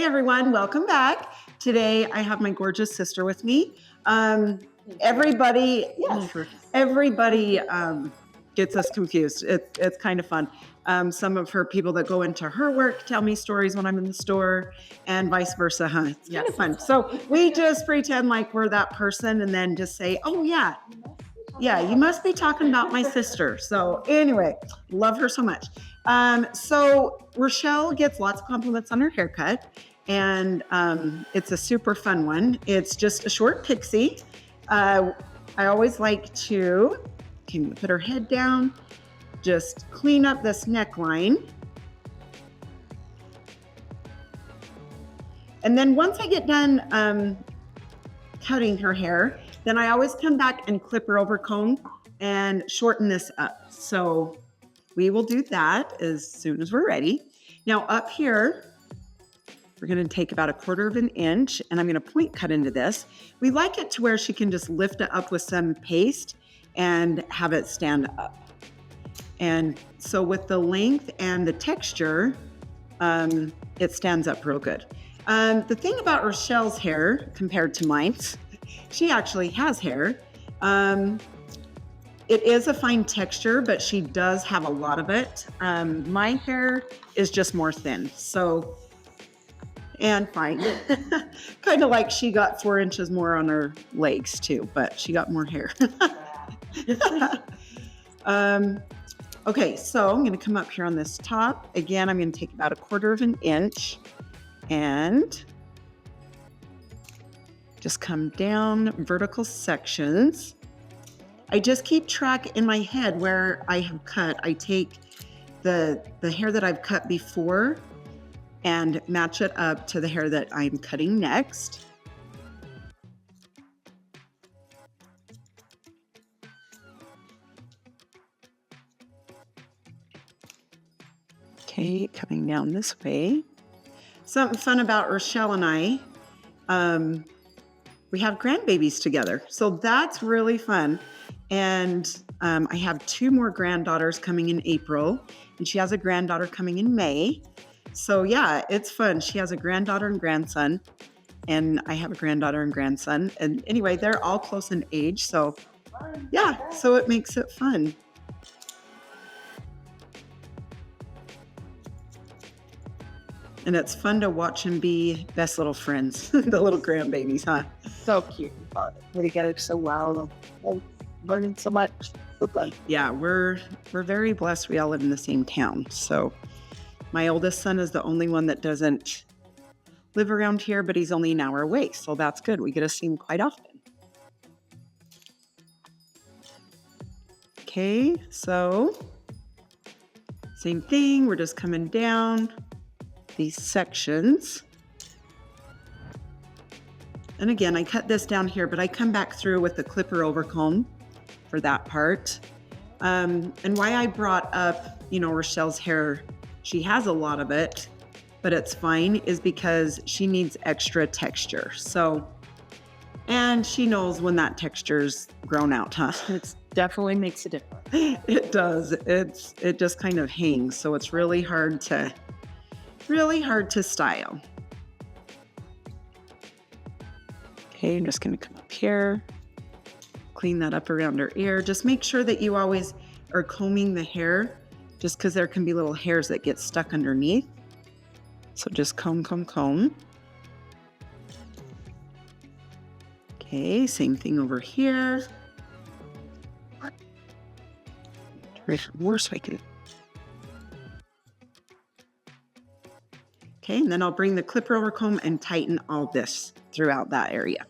everyone, welcome back. Today I have my gorgeous sister with me. Everybody gets us confused. It's kind of fun. Some of her people that go into her work tell me stories when I'm in the store and vice versa, huh? It's kind of fun. So we just pretend like we're that person and then just say, oh yeah, you must be talking about my sister. So anyway, love her so much. So Rachelle gets lots of compliments on her haircut, and it's a super fun one. It's just a short pixie. I always like to put her head down, just clean up this neckline. And then once I get done cutting her hair, then I always come back and clip her over comb and shorten this up. So we will do that as soon as we're ready. Now up here, we're gonna take about 1/4 of an inch and I'm gonna point cut into this. We like it to where she can just lift it up with some paste and have it stand up. And so with the length and the texture, it stands up real good. The thing about Rachelle's hair compared to mine's, she actually has hair. It is a fine texture, but she does have a lot of it. My hair is just more thin, so, and fine. Kind of like she got 4 inches more on her legs too, but she got more hair. Okay, so I'm gonna come up here on this top. Again, I'm gonna take about 1/4 of an inch and just come down vertical sections. I just keep track in my head where I have cut. I take the hair that I've cut before and match it up to the hair that I'm cutting next. Okay, coming down this way. Something fun about Rachelle and I, we have grandbabies together. So that's really fun. And I have 2 more granddaughters coming in April, and she has a granddaughter coming in May. So yeah, it's fun. She has a granddaughter and grandson, and I have a granddaughter and grandson. And anyway, they're all close in age. So yeah, so it makes it fun. And it's fun to watch them be best little friends, the little grandbabies, huh? So cute. We're together so well. I'm learning so much. Yeah, we're very blessed. We all live in the same town. So my oldest son is the only one that doesn't live around here, but he's only an hour away. So that's good. We get to see him quite often. Okay, so same thing. We're just coming down these sections. And again, I cut this down here, but I come back through with the clipper over comb for that part. And why I brought up, Rachelle's hair, she has a lot of it, but it's fine, is because she needs extra texture. So, and she knows when that texture's grown out, huh? It definitely makes a difference. It does. It just kind of hangs. So it's really hard to style. Okay, I'm just gonna come up here, clean that up around her ear. Just make sure that you always are combing the hair, just because there can be little hairs that get stuck underneath. So just comb. Okay, same thing over here. Try for more so I can. Okay, and then I'll bring the clipper over comb and tighten all this throughout that area.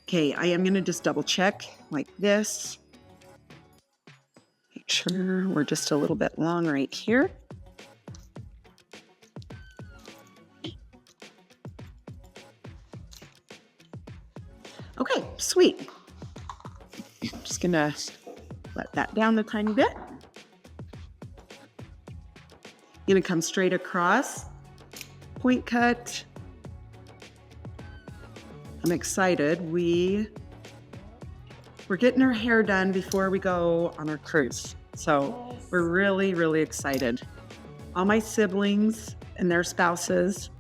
Okay, I am gonna just double check like this. Make sure we're just a little bit long right here. Okay, sweet. Just gonna let that down a tiny bit. Gonna come straight across. Point cut. I'm excited. We're getting our hair done before we go on our cruise. So we're really, really excited. All my siblings and their spouses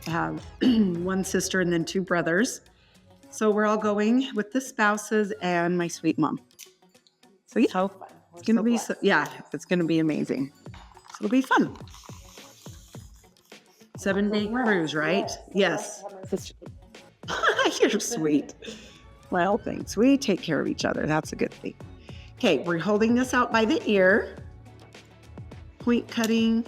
I have one sister and then two brothers. So we're all going with the spouses and my sweet mom. So yeah, So fun. it's gonna be it's gonna be amazing. So it'll be fun. 7-day cruise, right? Yes. You're sweet. Well, thanks. We take care of each other. That's a good thing. Okay, we're holding this out by the ear. Point cutting.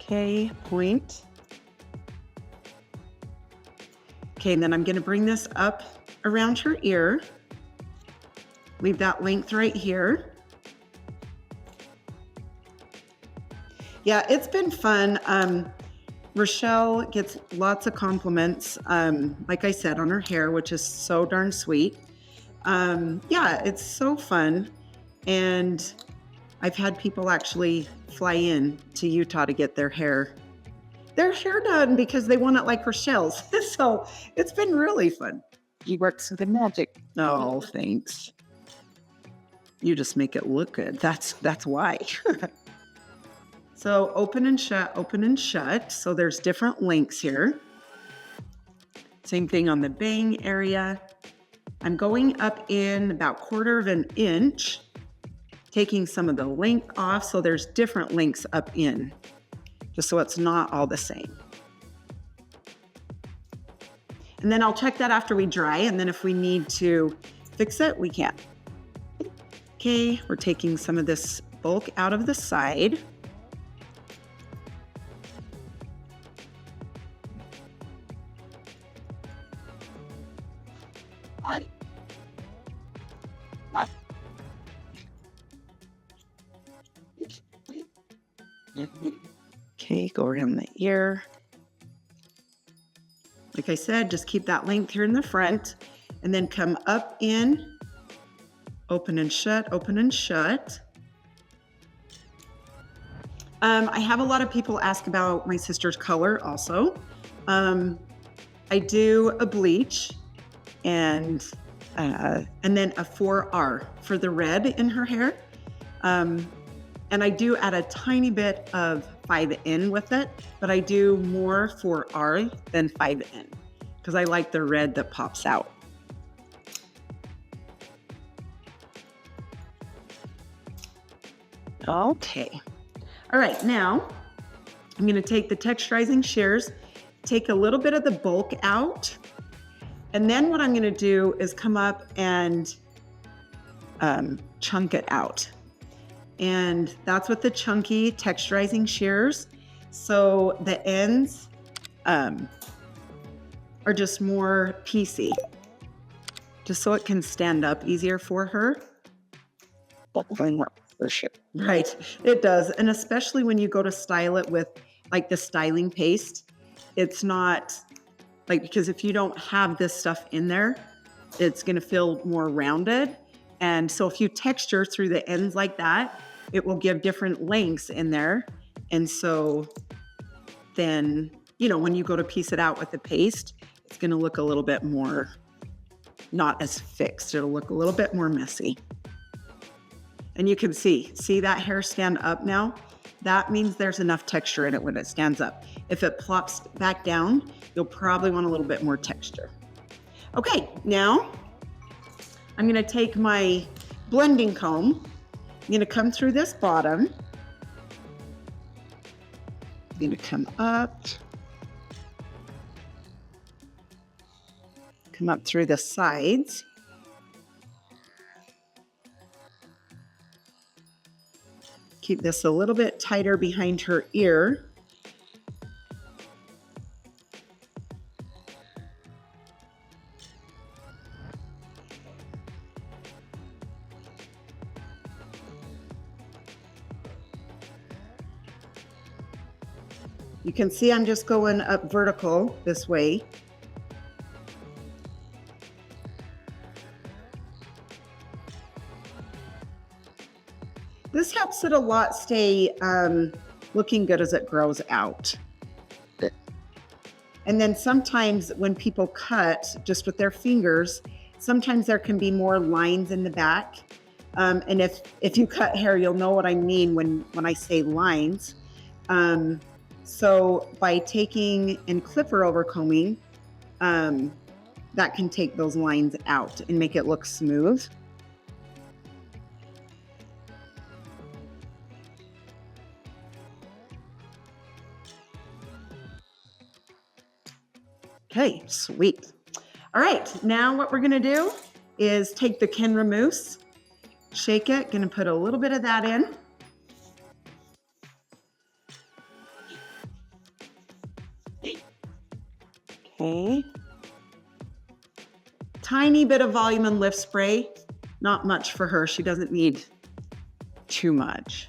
Okay, point. Okay, and then I'm gonna bring this up around her ear. Leave that length right here. Yeah, it's been fun. Rachelle gets lots of compliments, like I said, on her hair, which is so darn sweet. Yeah, it's so fun. And I've had people actually fly in to Utah to get their hair done because they want it like Rachelle's. So it's been really fun. You worked with the magic. Oh, thanks. You just make it look good. That's why. So open and shut, open and shut. So there's different lengths here. Same thing on the bang area. I'm going up in about 1/4 of an inch, taking some of the length off. So there's different lengths up in, just so it's not all the same. And then I'll check that after we dry. And then if we need to fix it, we can. Okay, we're taking some of this bulk out of the side. Okay, go around the ear. Like I said, just keep that length here in the front and then come up in, open and shut, open and shut. I have a lot of people ask about my sister's color also. I do a bleach and then a 4R for the red in her hair. And I do add a tiny bit of 5N with it, but I do more 4R than 5N because I like the red that pops out. Okay. All right, now I'm going to take the texturizing shears, take a little bit of the bulk out, and then what I'm going to do is come up and chunk it out. And that's with the chunky texturizing shears. So the ends are just more piecey, just so it can stand up easier for her. Right, it does. And especially when you go to style it with like the styling paste, it's not like, because if you don't have this stuff in there, it's gonna feel more rounded. And so if you texture through the ends like that, it will give different lengths in there. And so then, you know, when you go to piece it out with the paste, it's gonna look a little bit more, not as fixed. It'll look a little bit more messy. And you can see that hair stand up now? That means there's enough texture in it when it stands up. If it plops back down, you'll probably want a little bit more texture. Okay, now I'm gonna take my blending comb. I'm gonna come through this bottom. I'm gonna come up through the sides. Keep this a little bit tighter behind her ear. You can see I'm just going up vertical this way. This helps it a lot stay looking good as it grows out. And then sometimes when people cut just with their fingers, sometimes there can be more lines in the back. And if you cut hair, you'll know what I mean when I say lines. So by taking and clipper overcombing, that can take those lines out and make it look smooth. Okay, sweet. All right, now what we're gonna do is take the Kenra mousse, shake it, gonna put a little bit of that in. Okay. Tiny bit of volume and lift spray, not much for her. She doesn't need too much.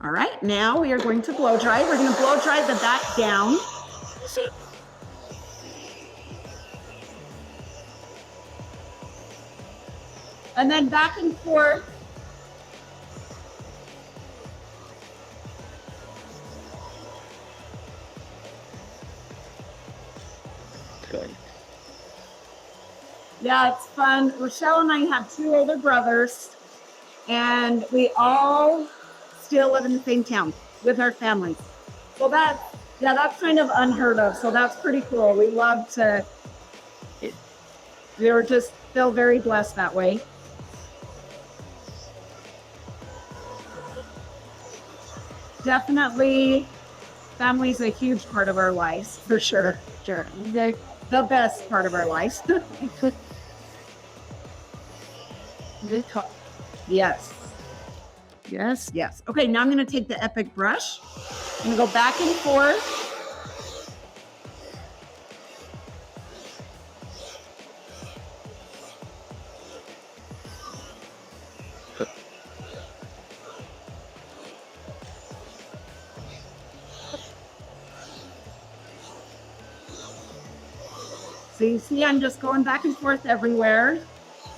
All right, now we are going to blow dry. We're gonna blow dry the back down. And then back and forth. Good. Yeah, it's fun. Rachelle and I have 2 older brothers, and we all still live in the same town with our families. So that's kind of unheard of. So that's pretty cool. We love to, we were just feel very blessed that way. Definitely, family's a huge part of our lives, for sure. Sure. The best part of our lives. Yes. Yes, yes. Okay, now I'm gonna take the Epic brush. I'm gonna go back and forth. So you see, I'm just going back and forth everywhere.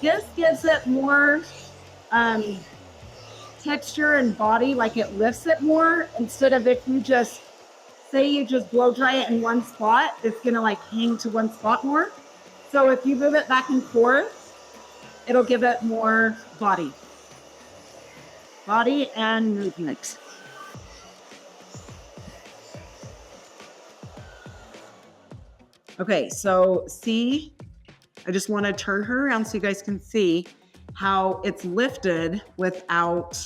This gives it more texture and body, like it lifts it more, instead of if you just, say you just blow dry it in one spot, it's gonna like hang to one spot more. So if you move it back and forth, it'll give it more body. Body and movement. Okay, so see, I just want to turn her around so you guys can see how it's lifted without,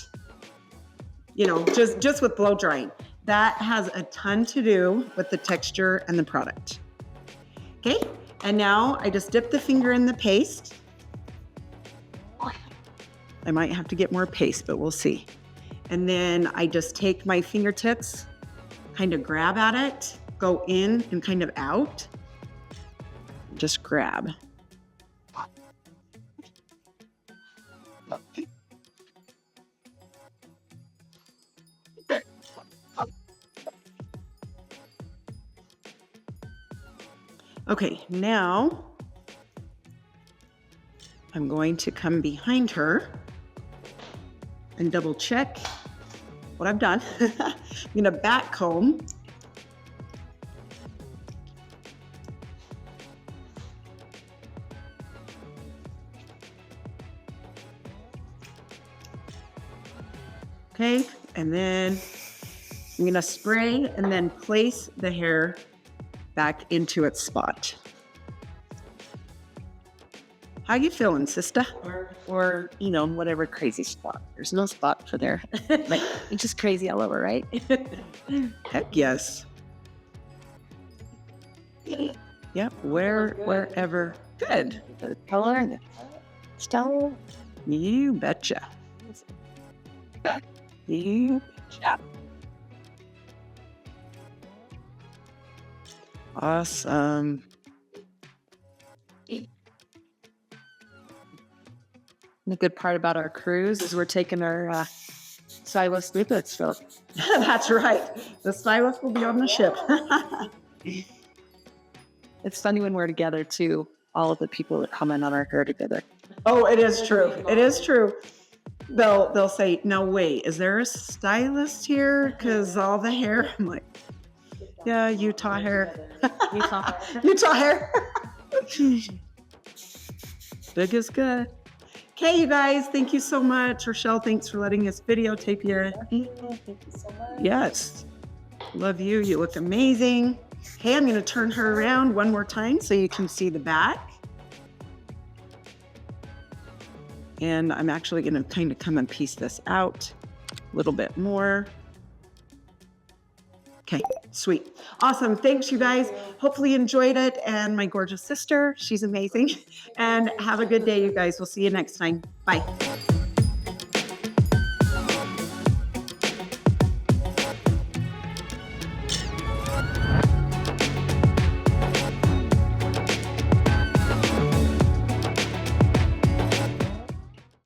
you know, just with blow drying. That has a ton to do with the texture and the product. Okay, and now I just dip the finger in the paste. I might have to get more paste, but we'll see. And then I just take my fingertips, kind of grab at it, go in and kind of out. Just grab. Okay, now I'm going to come behind her and double check what I've done. I'm gonna back comb. Okay, and then I'm gonna spray and then place the hair back into its spot. How you feeling, sister? Or you know, whatever crazy spot. There's no spot for there. Like it's just crazy all over, right? Heck yes. Yep, wherever. Good. The color and the style. You betcha. You betcha. Awesome. The good part about our cruise is we're taking our stylist with us. So That's right. The stylist will be on the ship. it's funny when we're together too. All of the people that comment on our hair together. Oh, it is true. It is true. They'll say, "No, wait, is there a stylist here? Because all the hair." I'm like, Yeah, Utah hair. Utah. Utah hair. Big is good. Okay, you guys, thank you so much. Rochelle, thanks for letting us videotape you. Thank you so much. Yes. Love you. You look amazing. Okay, I'm going to turn her around one more time so you can see the back. And I'm actually going to kind of come and piece this out a little bit more. Okay, sweet. Awesome. Thanks, you guys. Hopefully you enjoyed it. And my gorgeous sister, she's amazing. And have a good day, you guys. We'll see you next time. Bye.